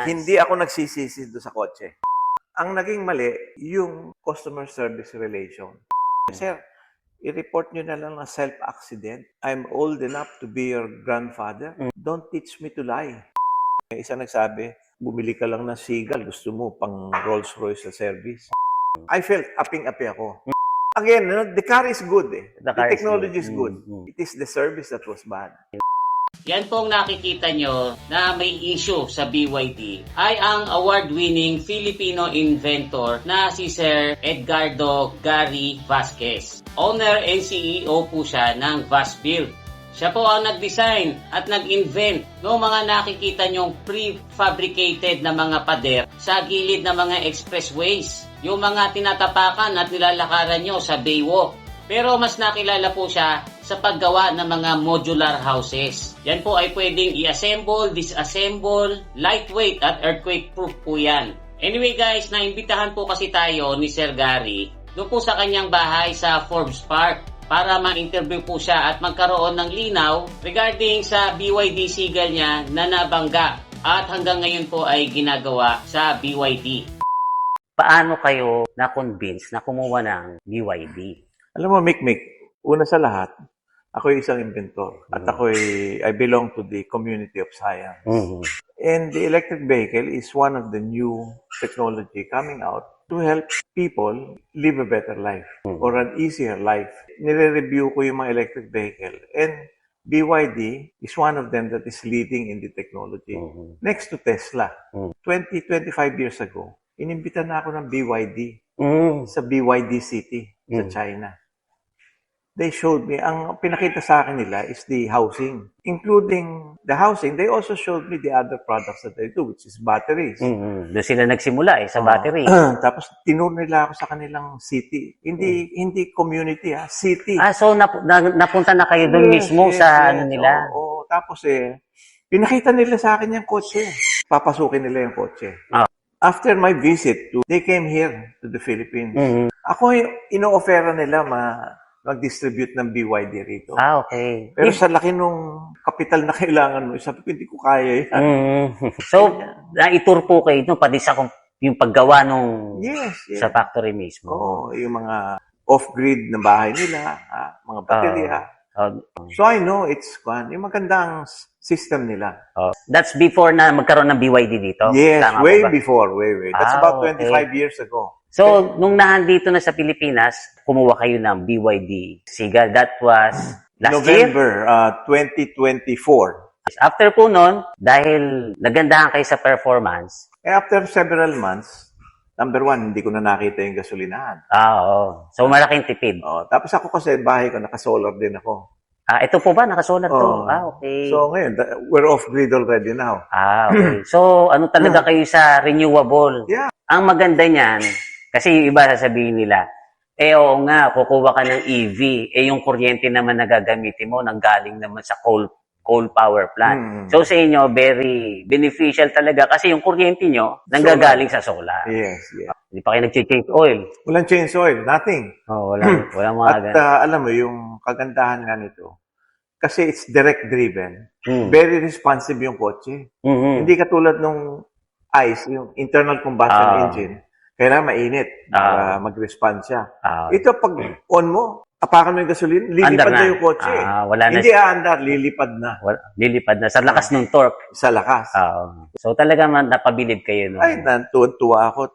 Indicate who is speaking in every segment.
Speaker 1: Hindi ako nagsisisi doon sa kotse. Ang naging mali, yung customer service relation. Sir, i-report nyo na lang na self-accident. I'm old enough to be your grandfather. Don't teach me to lie. May isa nagsabi, bumili ka lang ng Seagull, gusto mo pang Rolls Royce sa service. I felt aping-api ako. Again, the car is good eh. The technology is good. It is the service that was bad.
Speaker 2: Yan pong nakikita nyo na may issue sa BYD ay ang award-winning Filipino inventor na si Sir Edgardo Gary Vasquez. Owner and CEO po siya ng Vasbuild. Siya po ang nag-design at nag-invent ng mga nakikita nyong prefabricated na mga pader sa gilid ng mga expressways. Yung mga tinatapakan at nilalakaran nyo sa baywalk. Pero mas nakilala po siya sa paggawa ng mga modular houses. Yan po ay pwedeng i-assemble, disassemble, lightweight at earthquake-proof po yan. Anyway guys, naimbitahan po kasi tayo ni Sir Gary doon po sa kanyang bahay sa Forbes Park para ma-interview po siya at magkaroon ng linaw regarding sa BYD Seagull niya na nabangga at hanggang ngayon po ay ginagawa sa BYD.
Speaker 3: Paano kayo na-convince na kumuha ng BYD?
Speaker 1: Alam mo, Mikmik, una sa lahat, ako ay isang inventor at I belong to the community of science. And the electric vehicle is one of the new technology coming out to help people live a better life or an easier life. Nire-review ko yung mga electric vehicle and BYD is one of them that is leading in the technology. Next to Tesla, 25 years ago, inimbitan na ako ng BYD sa BYD City sa China. They showed me, ang pinakita sa akin nila is the housing. Including the housing, they also showed me the other products that they do, which is batteries.
Speaker 3: Doon sila nagsimula sa battery.
Speaker 1: Tapos tinuro nila ako sa kanilang city. Hindi community, city.
Speaker 3: So napunta na kayo doon mismo sa ano nila?
Speaker 1: Oo. Tapos pinakita nila sa akin yung kotse. Papasukin nila yung kotse. After my visit, they came here to the Philippines. Ako ino-offera nila mag-distribute ng BYD rito.
Speaker 3: Okay.
Speaker 1: Pero sa laki nung kapital na kailangan mo, sabi ko, hindi ko kaya yan.
Speaker 3: So, naitur po kayo doon, pati sa yung paggawa nung sa factory mismo.
Speaker 1: Oo, yung mga off-grid na bahay nila, mga baterya. So I know it's fun. Yung magandang system nila.
Speaker 3: That's before na magkaroon ng BYD dito?
Speaker 1: Yes,
Speaker 3: tama
Speaker 1: way before. That's about 25 years ago.
Speaker 3: So, nung nandito na sa Pilipinas, kumuha kayo ng BYD Seagull. That was last
Speaker 1: November,
Speaker 3: year?
Speaker 1: 2024.
Speaker 3: After po nun, dahil nagandahan kayo sa performance.
Speaker 1: After several months, number one, hindi ko na nakita yung gasolinahan.
Speaker 3: Oo. So, malaking tipid.
Speaker 1: Tapos ako kasi, bahay ko, naka-solar din ako.
Speaker 3: Ito po ba? Naka-solar to? Okay.
Speaker 1: So, ngayon, we're off-grid already now.
Speaker 3: Okay. So, ano talaga kayo sa renewable?
Speaker 1: Yeah.
Speaker 3: Ang maganda niyan, kasi yung iba sasabihin nila, oo nga, kukuha ka ng EV, yung kuryente naman na gagamitin mo, nanggaling naman sa coal power plant. So sa inyo, very beneficial talaga kasi yung kuryente nyo, nanggagaling sa solar.
Speaker 1: Yes.
Speaker 3: Hindi pa kayo nag-change oil.
Speaker 1: Walang change oil, nothing.
Speaker 3: Walang mga
Speaker 1: At alam mo, yung kagandahan nga nito, kasi it's direct driven, very responsive yung kotse. Hindi katulad nung ICE, yung internal combustion engine, kailangan mainit para mag-respond siya. Ito, pag on mo, apakan mo yung gasolina, lilipad na yung kotse. Hindi aandar, lilipad na.
Speaker 3: Lilipad na. Sa lakas ng torque.
Speaker 1: Sa lakas.
Speaker 3: So talagang napabilib kayo. No?
Speaker 1: Ay, tuwa ako.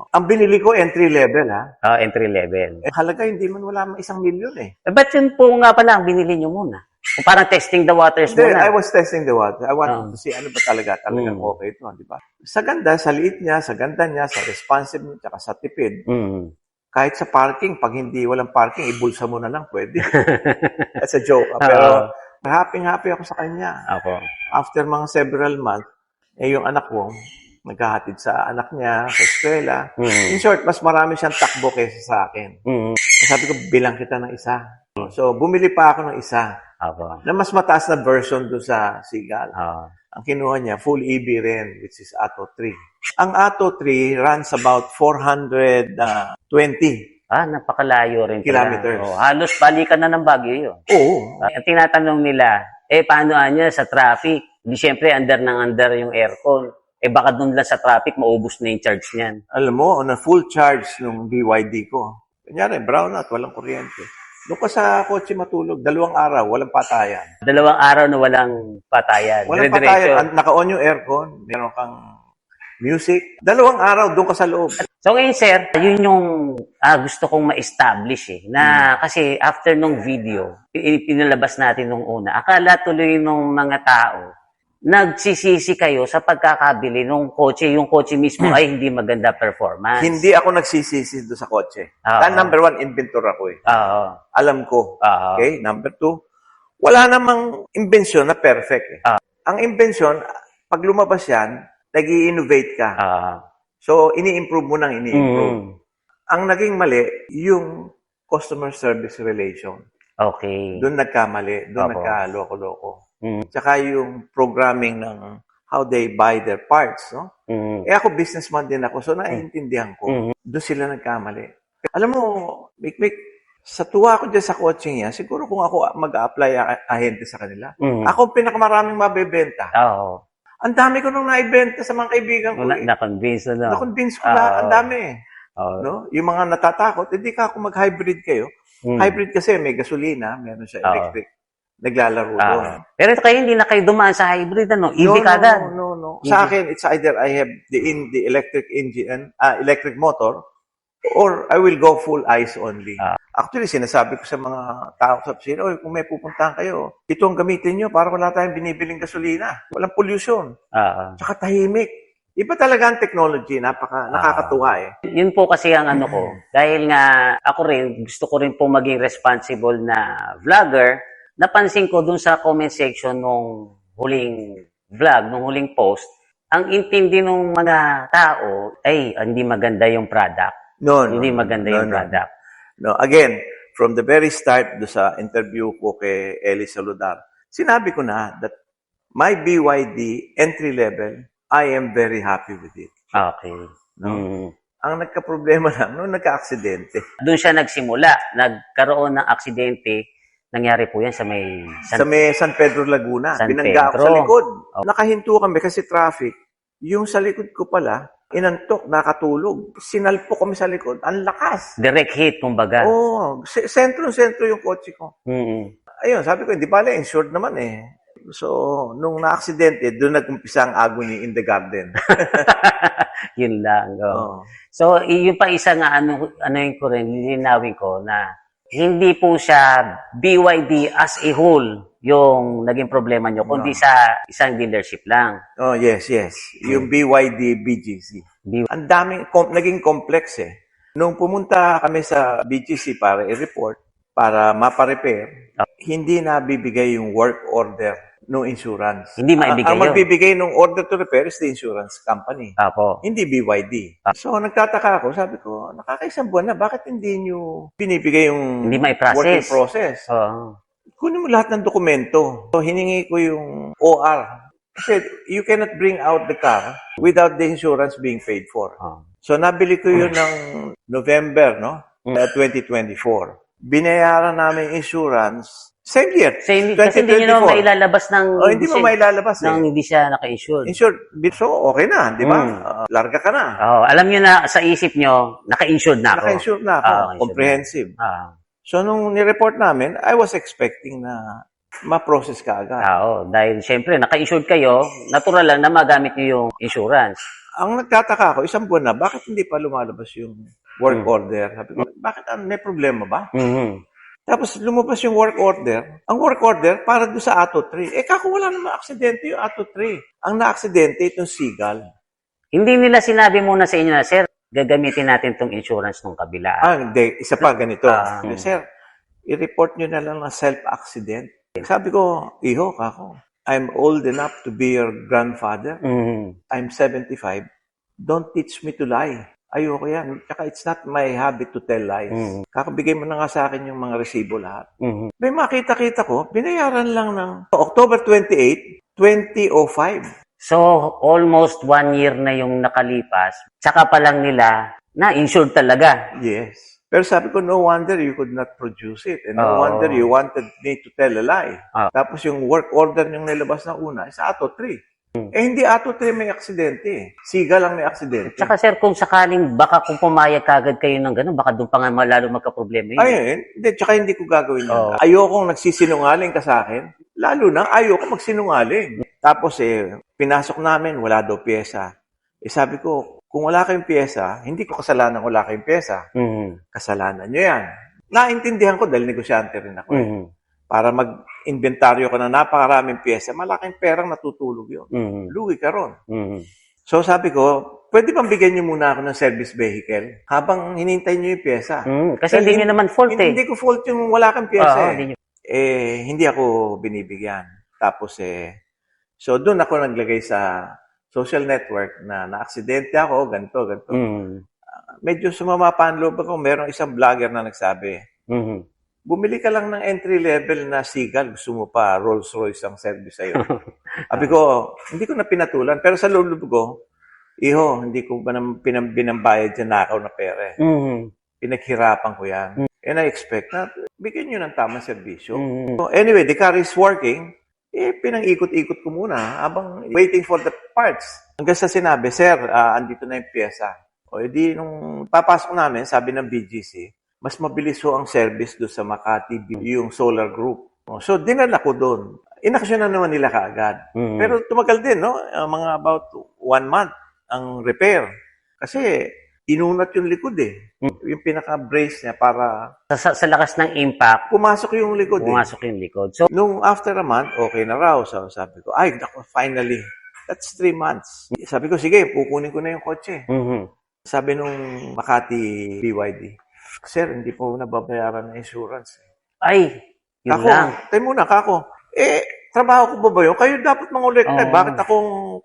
Speaker 1: Ang binili ko, entry level,
Speaker 3: Entry level.
Speaker 1: Halaga, hindi man wala mang 1 milyon
Speaker 3: Ba't yun po nga pala ang binili nyo muna? Kung parang testing the waters muna.
Speaker 1: I was testing the water. I wanted to see ano ba talagang okay ito, di ba? Sa ganda, sa liit niya, sa ganda niya, sa responsive niya, tsaka sa tipid. Kahit sa parking, pag walang parking, ibulsa mo na lang, pwede. That's a joke. Pero happy ako sa kanya. After mga several months, yung anak ko, naghahatid sa anak niya, sa eskwela. In short, mas marami siyang takbo kaysa sa akin. Sabi ko, bilang kita ng isa. So, bumili pa ako ng isa. Na mas mataas na version doon sa Seagull. Ang kinuha niya, full EV rin, which is Atto 3. Ang Atto 3 runs about 420.
Speaker 3: Napakalayo rin.
Speaker 1: Kilometers.
Speaker 3: Halos balikan na ng Baguio yun.
Speaker 1: Oo.
Speaker 3: Ang tinatanong nila, paano niya sa traffic? Di syempre, under yung aircon. baka doon lang sa traffic, maubos na yung charge niyan.
Speaker 1: Alam mo, on a full charge nung BYD ko, kunyari, brown out, walang kuryente. Doon ka sa kotse matulog, 2 araw, walang patayan.
Speaker 3: 2 araw na walang patayan.
Speaker 1: Walang
Speaker 3: Dire-diretso.
Speaker 1: patayan, naka-on yung aircon, meron kang music. 2 araw, doon ka sa loob.
Speaker 3: So ngayon, sir, yun yung gusto kong ma-establish na kasi after nung video, pinalabas natin nung una, akala tuloy nung mga tao, nagsisisi kayo sa pagkakabili ng kotse, yung kotse mismo ay hindi maganda performance.
Speaker 1: Hindi ako nagsisisi doon sa kotse.
Speaker 3: Oo.
Speaker 1: Number 1, inventor ako eh.
Speaker 3: Oo.
Speaker 1: Alam ko.
Speaker 3: Oo.
Speaker 1: Okay? Number 2, wala namang imbensyon na perfect eh. Ang imbensyon, pag lumabas yan, nag-i-innovate ka. So, ini-improve mo nang ini-improve. Ang naging mali, yung customer service relation.
Speaker 3: Okay.
Speaker 1: Doon nagkamali. Doon nagkaloko-loko. Tsaka yung programming ng how they buy their parts. No? Ako, businessman din ako. So, naiintindihan ko. Doon sila nagkamali. Alam mo, Mikmik, sa tuwa ko dyan sa coaching yan, siguro kung ako mag-a-apply ahente sa kanila, ako ang pinakamaraming mabebenta.
Speaker 3: Oo.
Speaker 1: Ang dami ko nung naibenta sa mga kaibigan ko.
Speaker 3: Na-convince na.
Speaker 1: Na-convince ko na. Ang dami. No? Yung mga natatakot, hindi ka ako mag-hybrid kayo. Hybrid kasi may gasolina, meron siya electric. Naglalaro doon.
Speaker 3: Pero kayo hindi na kayo dumaan sa hybrid, ano? EV kagad.
Speaker 1: No. Sa akin, it's either I have the electric engine, electric motor, or I will go full ICE only. Actually, sinasabi ko sa mga tao sa opisina, oy, kung may pupuntahan kayo, ito ang gamitin nyo para wala tayong binibiling gasolina. Walang pollution. Tsaka tahimik. Iba talaga ang technology. Nakakatuwa eh.
Speaker 3: Yun po kasi ang ano ko. Dahil nga ako rin, gusto ko rin po maging responsible na vlogger. Napansin ko dun sa comment section nung huling vlog, nung huling post, ang intindi ng mga tao ay hindi maganda yung product. Hindi maganda yung product.
Speaker 1: No, again, from the very start do sa interview ko kay Eli Saludar, sinabi ko na that my BYD entry level, I am very happy with it.
Speaker 3: Okay.
Speaker 1: No? Ang nagka-problema lang, nung nagka-aksidente.
Speaker 3: Doon siya nagsimula. Nagkaroon ng aksidente. Nangyari po yan sa may
Speaker 1: San Pedro, Laguna. Binangga ako sa likod. Nakahinto kami kasi traffic. Yung sa likod ko pala, inantok, nakatulog. Sinalpo kami sa likod. Ang lakas.
Speaker 3: Direct hit, kumbaga.
Speaker 1: Oo. Sentro yung kotse ko. Ayun, sabi ko, hindi pala, insured naman eh. So, nung na-aksidente, doon nag-umpisa ang agony in the garden.
Speaker 3: Yun lang. So, yun pa isa nga, ano yung ko rin, lilinawin ko na hindi po siya BYD as a whole yung naging problema nyo, kundi sa isang dealership lang.
Speaker 1: Oh, yes. Yung BYD BGC. Ang daming, naging complex eh. Nung pumunta kami sa BGC para i-report, para mapa-repair, hindi na bibigay yung work order ng insurance.
Speaker 3: Hindi maibigay
Speaker 1: ang magbibigay ng order to repair is the insurance company. Hindi BYD. So, nagtataka ako, sabi ko, nakakaisang buwan na, bakit hindi nyo binibigay yung working process? Kunin mo lahat ng dokumento. So, hiningi ko yung OR. Kasi you cannot bring out the car without the insurance being paid for. So, nabili ko yun ng November, 2024. Binayaran namin insurance same year.
Speaker 3: Kasi hindi nyo naman mailalabas ng...
Speaker 1: hindi mo mailalabas
Speaker 3: hindi siya naka-insured.
Speaker 1: Insured. So, okay na, di ba? Larga ka na.
Speaker 3: Alam nyo na, sa isip nyo, naka-insured na ako.
Speaker 1: Naka-insured na ako. Comprehensive. So, nung nireport namin, I was expecting na ma-process ka agad.
Speaker 3: Dahil syempre, naka-insured kayo, natural lang na magamit nyo yung insurance.
Speaker 1: Ang nagtataka ako, isang buwan na, bakit hindi pa lumalabas yung work order? Sabi ko, bakit may problema ba? Tapos lumabas yung work order. Ang work order para doon sa Ato 3. Kako wala namang aksidente yung Ato 3. Ang na-aksidente itong Seagull.
Speaker 3: Hindi nila sinabi muna sa inyo na, sir, gagamitin natin itong insurance ng kabila.
Speaker 1: Hindi. Isa pa ganito. Sir, i-report nyo na lang na self-accident. Sabi ko, iho, kako. I'm old enough to be your grandfather. I'm 75. Don't teach me to lie. Ayoko yan. Tsaka it's not my habit to tell lies. Kakabigay mo na nga sa akin yung mga resibo lahat. May makita-kita ko, binayaran lang ng October 28, 2005.
Speaker 3: So, almost 1 year na yung nakalipas. Tsaka pa lang nila na insured talaga.
Speaker 1: Yes. Pero sabi ko, no wonder you could not produce it. And no wonder you wanted me to tell a lie. Tapos yung work order yung nilabas na una is Ato 3. Hindi ato tayo may aksidente eh. Siga lang may aksidente.
Speaker 3: Tsaka sir, kung sakaling baka kung pumayag kagad kayo ng gano'n, baka doon pa nga lalo magka-problema yun.
Speaker 1: Ayun, hindi, tsaka hindi ko gagawin yun.
Speaker 3: Oo.
Speaker 1: Ayokong nagsisinungaling ka sa akin. Lalo na, ayoko magsinungaling. Tapos pinasok namin, wala daw pyesa. Sabi ko, kung wala kayong pyesa, hindi ko kasalanan wala kayong pyesa. Kasalanan nyo yan. Naintindihan ko dahil negosyante rin ako. Para mag-inventaryo ka na napakaraming pyesa, malaking perang natutulog yun. Lugi ka ron. So sabi ko, pwede bang bigyan nyo muna ako ng service vehicle habang hinintay nyo yung pyesa?
Speaker 3: Kasi hindi nyo naman fault eh.
Speaker 1: Hindi ko fault yung wala kang pyesa
Speaker 3: Hindi nyo.
Speaker 1: hindi ako binibigyan. Tapos so doon ako naglagay sa social network na na-aksidente ako, ganito. Medyo sumama pa ang loob ako. Merong isang vlogger na nagsabi, bumili ka lang ng entry level na Seagull, gusto mo pa Rolls Royce ang service sa'yo. Sabi ko, hindi ko na pinatulan. Pero sa loob ko, iho, hindi ko ba binambayad dyan nakaw na pera. Pinaghirapan ko yan. And I expect na bigyan nyo ng tamang serbisyo. So anyway, the car is working. Pinang-ikot-ikot ko muna habang waiting for the parts. Hanggang sa sinabi, sir, andito na yung pyesa. O edi nung papasok namin, sabi ng BGC, mas mabilis ho ang service doon sa Makati, yung Solar Group. So dinala ko doon. Inaksyon na naman nila kaagad. Pero tumagal din, no? Mga about 1 month ang repair. Kasi inunat yung likod eh. Yung pinaka-brace niya para
Speaker 3: Sa lakas ng impact,
Speaker 1: pumasok yung likod
Speaker 3: pumasok yung likod. So,
Speaker 1: nung after a month, okay na raw. So, sabi ko, ay, naku, finally. That's 3 months. Sabi ko, sige, pukunin ko na yung kotse. Sabi nung Makati BYD, sir, hindi po nababayaran ng insurance.
Speaker 3: ay, yun
Speaker 1: Ako,
Speaker 3: lang.
Speaker 1: tayo muna, kako. Trabaho ko ba ba yun? Kayo dapat mangolekta. Bakit akong,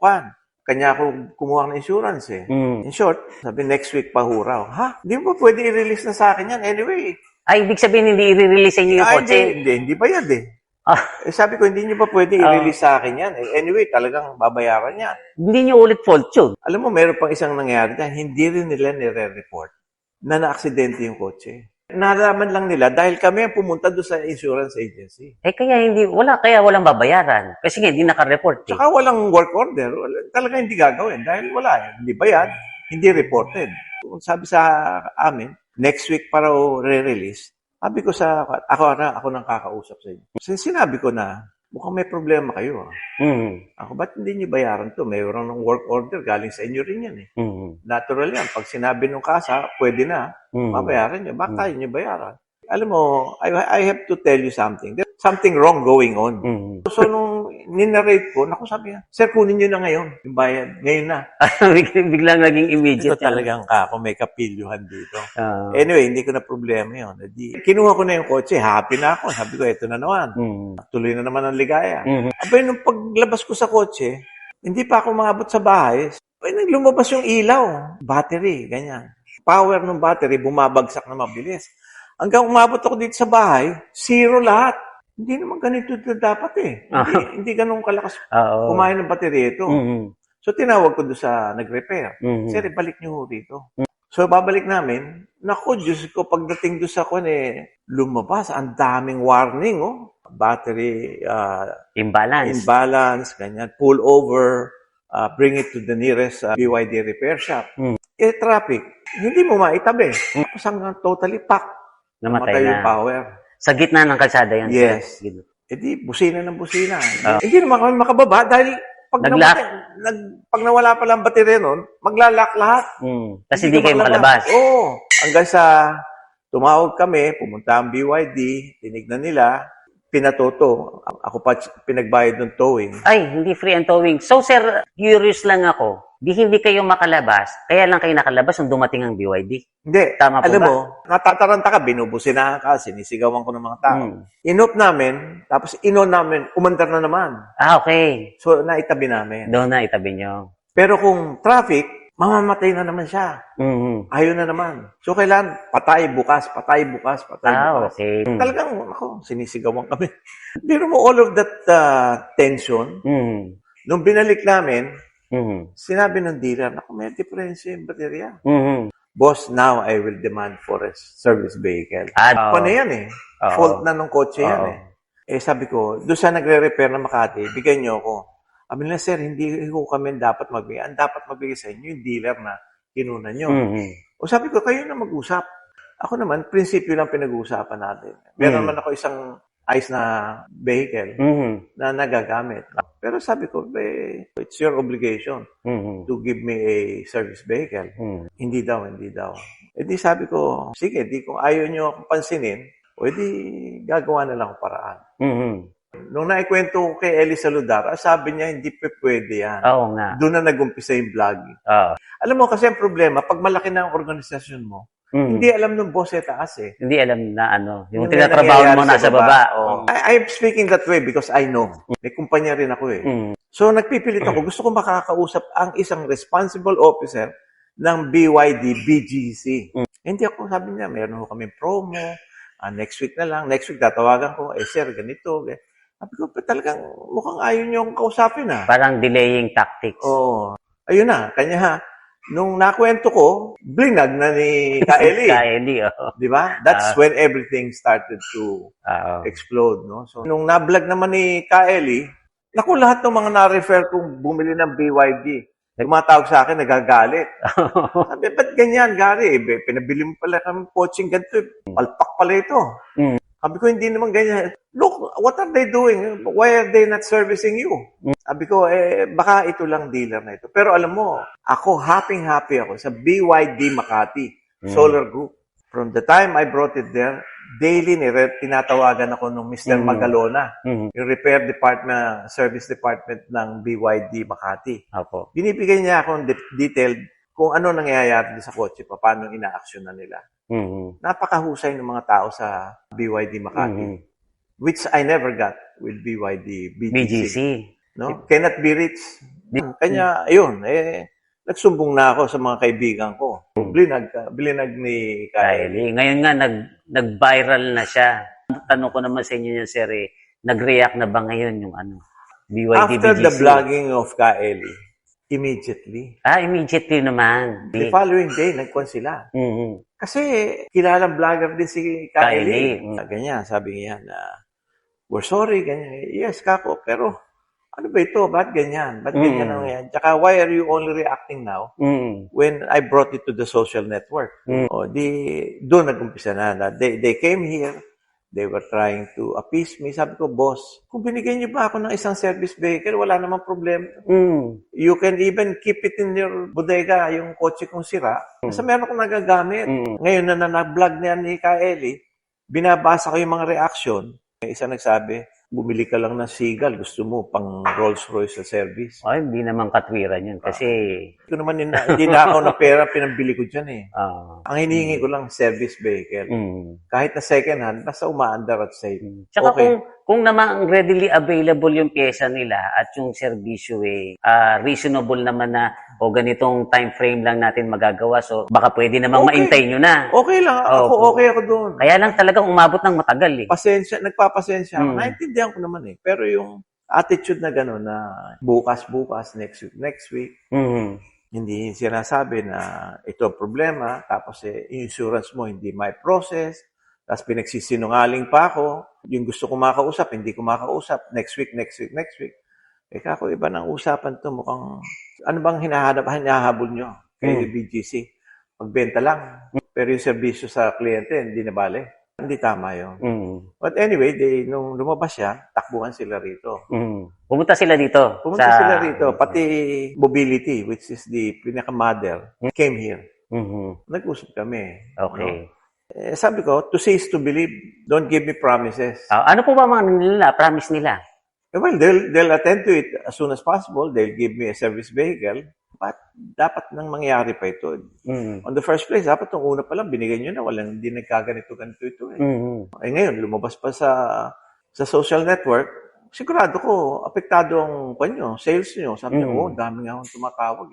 Speaker 1: kanya ako kumuha ng insurance eh. In short, sabi next week pa ho raw. Ha? Hindi mo ba pwede i-release na sa akin yan? Anyway.
Speaker 3: Ay, ibig sabihin hindi i-release niyo yung kotse.
Speaker 1: Hindi bayad eh. Sabi ko, hindi nyo pa pwede i-release sa akin yan. Anyway, talagang babayaran yan.
Speaker 3: Hindi niyo ulit fault yun.
Speaker 1: Alam mo, meron pang isang nangyari dyan. Hindi rin nila nire-report na na-aksidente yung kotse. Nalaman lang nila dahil kami ang pumunta doon sa insurance agency.
Speaker 3: Kaya walang babayaran. Kasi nga, hindi naka-report.
Speaker 1: Tsaka walang work order. Talaga hindi gagawin dahil wala eh. Hindi bayad, hindi reported. Sabi sa amin, next week para re-release. Sabi ko ako nang kakausap sa inyo. Sinabi ko na, mukhang may problema kayo. Ako, ba't hindi niyo bayaran to? Mayroon ng work order, galing sa inyo rin yan eh. Natural yan. Pag sinabi nung kasa, pwede na, mabayaran niyo. Bakit tayo niyo bayaran? Alam mo, I have to tell you something. There's something wrong going on. So, nung ninarrate ko, sabi niya, sir, kunin niyo na ngayon. Yung bayad, ngayon na.
Speaker 3: Biglang naging immediate.
Speaker 1: Ito talagang ako, may kapilyuhan dito. Anyway, hindi ko na problema yun. Kinuha ko na yung kotse, happy na ako. Sabi ko, ito na naman. Tuloy na naman ang ligaya. Abay, nung paglabas ko sa kotse, hindi pa ako maabot sa bahay. Nang lumabas yung ilaw, battery, ganyan. Power ng battery, bumabagsak na mabilis. Hanggang umabot ako dito sa bahay, 0 lahat. Hindi naman ganito dapat eh. Hindi ganun kalakas kumain ng baterya ito. So, tinawag ko doon sa nag-repair. Sir, balik niyo dito. So, babalik namin. Naku, Diyos ko, pagdating doon sa lumabas, ang daming warning, Battery, imbalance, ganyan. Pull over, bring it to the nearest BYD repair shop. Traffic, hindi mo maitabi. Tapos hanggang totally packed. Namatay yung power.
Speaker 3: Sa gitna ng kalsada yan.
Speaker 1: Yes. Busina ng busina. Hindi naman kami makababa dahil pag nawala pa lang baterya nun, maglalak lahat.
Speaker 3: Kasi hindi kayo makalabas.
Speaker 1: Hanggang sa tumawag kami, pumunta ang BYD, tinignan nila, pinatoto. Ako pa pinagbayad ng towing.
Speaker 3: Ay, hindi free and towing. So, sir, curious lang ako. Hindi kayo makalabas, kaya lang kayo nakalabas nung dumating ang BYD.
Speaker 1: Hindi.
Speaker 3: Tama po
Speaker 1: alam
Speaker 3: ba?
Speaker 1: Mo, natataranta ka, binubusinahan ka, sinisigawan ko ng mga tao. Inop namin, tapos inon namin, umandar na naman.
Speaker 3: Okay.
Speaker 1: So, naitabi namin.
Speaker 3: Doon na itabi nyo.
Speaker 1: Pero kung traffic, mamamatay na naman siya. Ayaw na naman. So, kailangan patay bukas.
Speaker 3: Okay.
Speaker 1: Talagang, sinisigawan kami. Pero mo all of that tension, nung binalik namin, sinabi ng dealer, may diferensya yung baterya. Boss, now I will demand for a service vehicle. Paano yan eh? Fault na nung kotse yan eh. Sabi ko, doon sa nagre-repair na Makati, bigyan niyo ako. Sabi nila, sir, hindi ko kami dapat magbigay. Ang dapat magbigay sa inyo yung dealer na kinuna nyo. O sabi ko, kayo na mag-usap. Ako naman, prinsipyo lang pinag-uusapan natin. Meron naman ako isang ayos na vehicle na nagagamit. Pero sabi ko, it's your obligation to give me a service vehicle. Hindi daw. E di sabi ko, sige, di kung ayaw nyo akong pansinin, o di gagawa na lang ang paraan. Nung naikwento ko kay Eli Saludar, sabi niya, hindi pwede yan.
Speaker 3: Oo nga.
Speaker 1: Doon na nag-umpisa yung vlogging. Alam mo, kasi ang problema, pag malaki na ang organisasyon mo, hindi alam ng boss taas eh.
Speaker 3: Hindi alam na yung tinatrabaho mo nasa baba.
Speaker 1: I'm speaking that way because I know. May kumpanya rin ako eh. So nagpipilit ako. Gusto ko makakausap ang isang responsible officer ng BYD BGC. Hindi ako, sabi niya, meron ko kami promo. Next week na lang. Next week tatawagan ko, sir, ganito. Sabi ko, talagang mukhang ayaw niyo akong kausapin
Speaker 3: Parang delaying tactics.
Speaker 1: Ayun na, kanya nung nakwento ko, blinag na ni Kaeli. Di ba? That's when everything started to explode. No? So, nung na-vlog naman ni Kaeli, naku, lahat ng mga na-refer kong bumili ng BYD, tumatawag sa akin, nagagalit. Sabi, ba't ganyan, Gary? Pinabili mo pala kami coaching ganito. Palpak pala ito. Sabi ko, hindi naman ganyan. Look, what are they doing? Why are they not servicing you? Sabi ko, baka ito lang dealer na ito. Pero alam mo, ako, happy ako sa BYD Makati Solar Group. From the time I brought it there, daily tinatawagan ako ng Mr. Magalona, yung repair department, service department ng BYD Makati. Binibigay niya akong detailed kung ano nangyayari sa kotse, paano ina-action na nila. Napakahusay ng mga tao sa BYD Makati, which I never got with BYD BGC. No? Cannot be reached. Kanya, ayun, nagsumbong na ako sa mga kaibigan ko. Blinag ni Kaeli.
Speaker 3: Ngayon nga, nag-viral na siya. Tanong ko naman sa inyo yun, sir, nag-react na ba ngayon yung BYD
Speaker 1: After
Speaker 3: BGC?
Speaker 1: the vlogging of Kaeli, immediately.
Speaker 3: Immediately naman.
Speaker 1: The following day, nagkuhan sila. Kasi kilalang vlogger din si Kaeli. Ganyan, sabi niya na, we're sorry, ganyan. Yes, kako, pero ano ba ito? Ba't ganyan? Ba't ganyan ang yan? Tsaka, why are you only reacting now when I brought it to the social network? Doon nag-umpisa na. They came here, they were trying to appease me. Sabi ko, boss, kung binigyan niyo ba ako ng isang service vehicle, wala namang problema. You can even keep it in your bodega, yung kotse kong sira. Kasi meron akong nagagamit. Ngayon na na-vlog niya ni Kaeli, binabasa ko yung mga reaction. Isa nagsabi, bumili ka lang ng Seagull, gusto mo pang Rolls-Royce sa service.
Speaker 3: Hindi naman katwiran yun kasi...
Speaker 1: Ito naman, hindi na ako na pera, pinambili ko dyan Ang hinihingi ko lang, service vehicle. Kahit na second hand, basta umaandar at safe.
Speaker 3: Tsaka kung naman readily available yung pyesa nila at yung serbisyo reasonable naman na ganitong time frame lang natin magagawa. So, baka pwede namang maintay nyo na.
Speaker 1: Okay lang. Okay ako doon.
Speaker 3: Kaya lang talagang umabot ng matagal
Speaker 1: Nagpapasensya ako. Naintindihan ko naman Pero yung attitude na gano'n na bukas, next week, hindi sinasabi na ito ang problema, tapos insurance mo hindi may process, tapos pinagsisinungaling pa ako, yung gusto ko makausap, hindi ko makausap, next week. Kako, iba ng usapan to, mukhang, ano bang hinahabol nyo kay BGC? Magbenta lang, pero yung serbisyo sa kliyente, hindi na bale. Hindi tama yun. But anyway, nung lumabas siya, takbuhan sila rito.
Speaker 3: Pumunta sila dito?
Speaker 1: Sila rito. Pati Mobility, which is the pinaka-mother, came here. Nag-usap kami.
Speaker 3: Okay.
Speaker 1: Sabi ko, to see is to believe. Don't give me promises.
Speaker 3: Ano po ba mga promise nila?
Speaker 1: Well, they'll attend to it as soon as possible. They'll give me a service vehicle. But dapat nang mangyari pa ito. On the first place, dapat nung una pa lang, binigay nyo na. Hindi nagkaganito ito. Ngayon, lumabas pa sa social network. Sigurado ko, apektado ang sales nyo. Sabi niyo, dami nga akong tumatawag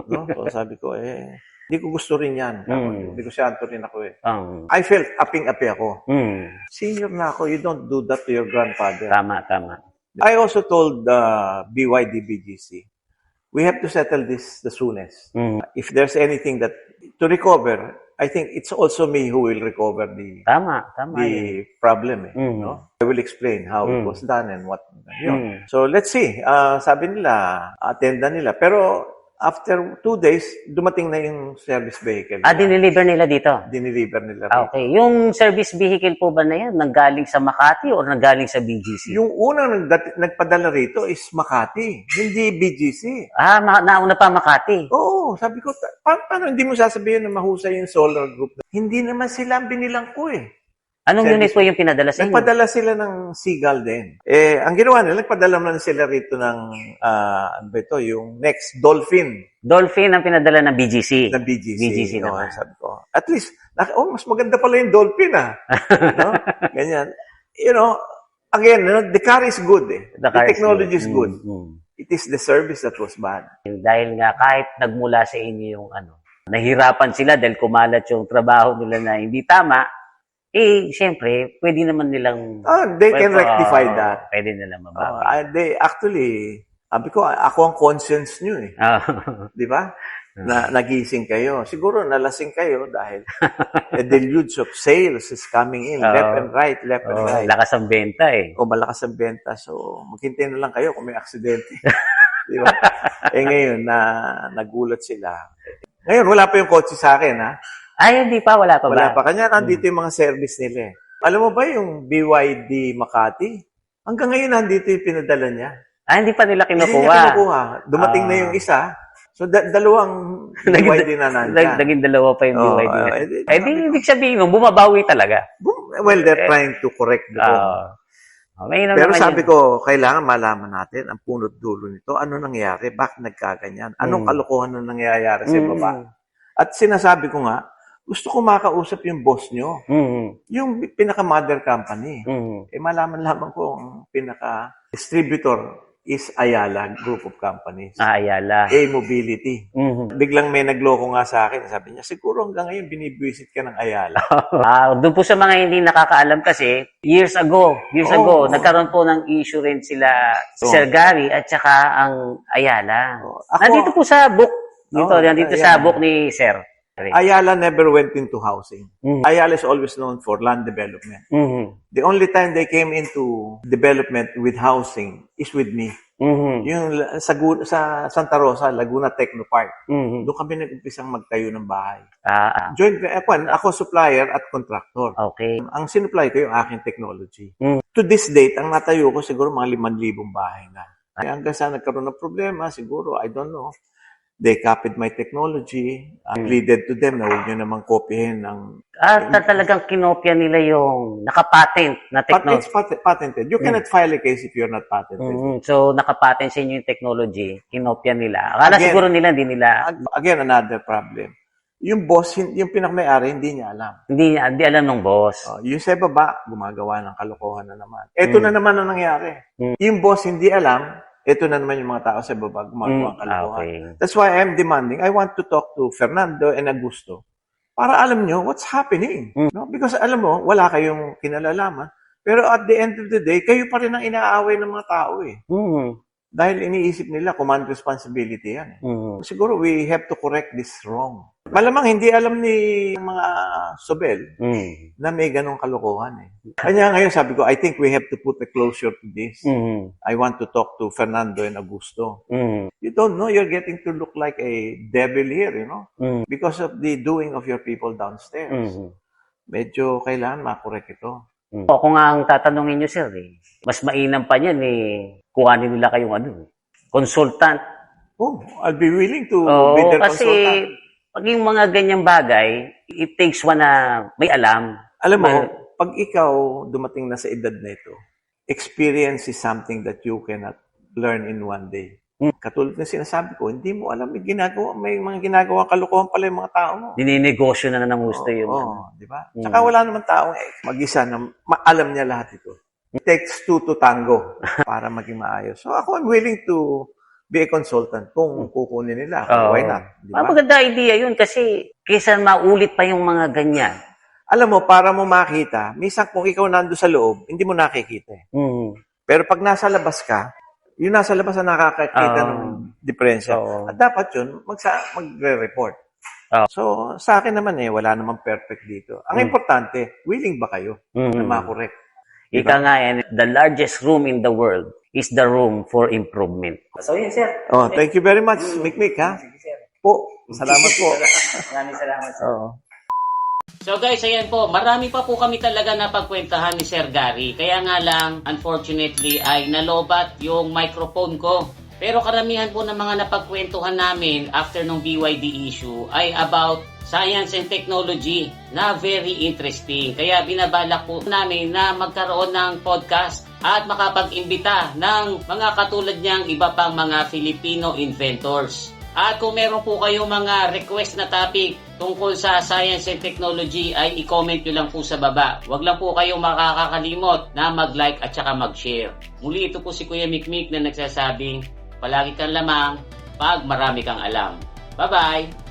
Speaker 1: no? So sabi ko, hindi ko gusto rin yan. Hindi ko siyanto rin ako I felt aping-api ako. Senior na ako, you don't do that to your grandfather.
Speaker 3: Tama.
Speaker 1: I also told BYD BGC, we have to settle this the soonest. If there's anything that to recover, I think it's also me who will recover
Speaker 3: Tama yun.
Speaker 1: the problem.
Speaker 3: Mm.
Speaker 1: No? I will explain how it
Speaker 3: Mm.
Speaker 1: was done and what.
Speaker 3: Mm.
Speaker 1: So let's see. Sabi nila, attendan nila. Pero after 2 days, dumating na yung service vehicle.
Speaker 3: Diniliver nila dito?
Speaker 1: Diniliver nila.
Speaker 3: Okay. Yung service vehicle po ba na yan, nanggaling sa Makati o nanggaling sa BGC?
Speaker 1: Yung unang nagpadala rito is Makati, hindi BGC.
Speaker 3: Nauna pa Makati.
Speaker 1: Oo, sabi ko, paano hindi mo sasabihin na mahusay yung solar group? Hindi naman sila ang binilang ko eh.
Speaker 3: Anong unit po yung pinadala sa inyo?
Speaker 1: Nagpadala sila ng Seagull din. Ang ginawa nila, nagpadala naman sila rito ng, ano ba ito, yung next Dolphin.
Speaker 3: Dolphin ang pinadala ng BGC.
Speaker 1: Ng BGC.
Speaker 3: BGC naman.
Speaker 1: Sabi ko. At least, mas maganda pala yung Dolphin no? Ganyan. Again, the car is good eh. The technology is good. It is the service that was bad.
Speaker 3: Dahil nga kahit nagmula sa inyo yung nahirapan sila dahil kumalat yung trabaho nila na hindi tama, siyempre, pwede naman nilang...
Speaker 1: They can rectify that.
Speaker 3: Pwede nilang mabawi.
Speaker 1: They actually, sabi ko, ako ang conscience nyo eh. Di ba? Nagising kayo. Siguro nalasing kayo dahil a deluge of sales is coming in. Left and right.
Speaker 3: Lakas ang benta eh.
Speaker 1: Malakas ang benta. So, maghintay na lang kayo kung may aksidente. Di ba? Ngayon, nagulat sila. Ngayon, wala pa yung kotse sa akin, ha?
Speaker 3: Hindi pa. Wala pa ba?
Speaker 1: Wala pa. Kanya, nandito yung mga service nila eh. Alam mo ba yung BYD Makati? Hanggang ngayon, nandito yung pinadala niya.
Speaker 3: Hindi pa nila kinukuha.
Speaker 1: Hindi niya kinukuha. Dumating na yung isa. So, dalawang BYD na nandiyan.
Speaker 3: Naging dalawa pa yung BYD na. Ibig sabihin, bumabawi talaga.
Speaker 1: Well, they're trying to correct the wrong. Pero sabi ko, kailangan malaman natin ang punot dulo nito. Ano nangyari? Bakit nagkaganyan? Anong kalokohan na nangyayari sa baba? At sinasabi ko nga, gusto ko makausap yung boss nyo. Yung pinaka-mother company. Malaman lamang ko ang pinaka-distributor is Ayala Group of Companies.
Speaker 3: Ayala.
Speaker 1: A-Mobility. Biglang may nagloko nga sa akin. Sabi niya, siguro hanggang ngayon binibwisit ka ng Ayala.
Speaker 3: Doon po sa mga hindi nakakaalam kasi, years ago, nagkaroon po ng issue rin sila Sir Gary at saka ang Ayala. Nandito po sa book. Nandito sa book ni Sir.
Speaker 1: Ayala never went into housing. Ayala is always known for land development. The only time they came into development with housing is with me. Yung sa Santa Rosa, Laguna Techno Park. Doon kami nag-umpisang magtayo ng bahay. Ako supplier at contractor.
Speaker 3: Okay.
Speaker 1: Ang sinupply ko yung aking technology. To this date, ang natayo ko siguro mga 5,000 bahay na. Hanggang sa nagkaroon ng problema, siguro, I don't know, they copied my technology. I pleaded to them na huwag nyo namang kopyahin ng...
Speaker 3: Talagang kinopya nila yung nakapatent na technology.
Speaker 1: It's patented. You cannot file a case if you're not patented.
Speaker 3: So, nakapatent sa inyo yung technology, kinopya nila. Akala siguro nila, hindi nila...
Speaker 1: Again, another problem. Yung boss, yung pinakamayari, hindi niya alam.
Speaker 3: Hindi alam ng boss.
Speaker 1: Yung sa baba, gumagawa ng kalokohan na naman. Ito na naman ang nangyari. Yung boss hindi alam, ito na naman yung mga tao sa baba gumagawa ng kalokohan.
Speaker 3: Okay.
Speaker 1: That's why I'm demanding, I want to talk to Fernando and Augusto para alam nyo what's happening. No? Because alam mo, wala kayong kinalalaman. Pero at the end of the day, kayo pa rin ang inaaway ng mga tao eh. Dahil iniisip nila, command responsibility yan. Siguro we have to correct this wrong. Malamang hindi alam ni mga Sobel na may ganong kalokohan eh. Kanya ngayon sabi ko, I think we have to put a closure to this. I want to talk to Fernando and Augusto. You don't know, you're getting to look like a devil here, you know? Because of the doing of your people downstairs. Medyo kailangan makorek ito.
Speaker 3: Kung ang tatanungin nyo, sir, mas mainam pa niyan kuhanin nila kayong consultant.
Speaker 1: I'll be willing to be their
Speaker 3: kasi
Speaker 1: consultant.
Speaker 3: Pag yung mga ganyang bagay, it takes one na may alam.
Speaker 1: Alam mo, pag ikaw dumating na sa edad na ito, experience is something that you cannot learn in one day. Katulad ng sinasabi ko, hindi mo alam, may mga ginagawa kalokohan pala yung mga tao mo.
Speaker 3: Dininegosyo na ng gusto yun.
Speaker 1: Di ba? Tsaka wala naman taong mag-isa na alam niya lahat ito. It takes two to tango para maging maayos. So ako, I'm willing to be a consultant kung kukunin nila. Why not? Diba?
Speaker 3: Maganda idea yun kasi kaysa maulit pa yung mga ganyan.
Speaker 1: Alam mo, para mo makita, minsan kung ikaw nando sa loob, hindi mo nakikita. Pero pag nasa labas ka, yung nasa labas na nakakakita ng diferensya. At dapat yun, magre-report.
Speaker 3: Oh.
Speaker 1: So, sa akin naman wala namang perfect dito. Ang importante, willing ba kayo na makorek?
Speaker 3: Ika nga yan, the largest room in the world is the room for improvement. So yun, sir.
Speaker 1: Oh, thank you very much, Mikmik, ha? Po, salamat po.
Speaker 3: Maraming salamat, sir.
Speaker 1: Oo.
Speaker 2: So guys, ayan po, marami pa po kami talaga na pagkwentahan ni Sir Gary. Kaya nga lang, unfortunately, ay nalobat yung microphone ko. Pero karamihan po ng mga napagkwentuhan namin after nung BYD issue ay about science and technology na very interesting. Kaya binabalak po namin na magkaroon ng podcast at makapag-imbita ng mga katulad niyang iba pang mga Filipino inventors. At kung meron po kayong mga request na topic tungkol sa science and technology ay i-comment nyo lang po sa baba. Huwag lang po kayong makakakalimot na mag-like at saka mag-share. Muli ito po si Kuya Mikmik na nagsasabing palagi kang lamang pag marami kang alam. Bye-bye!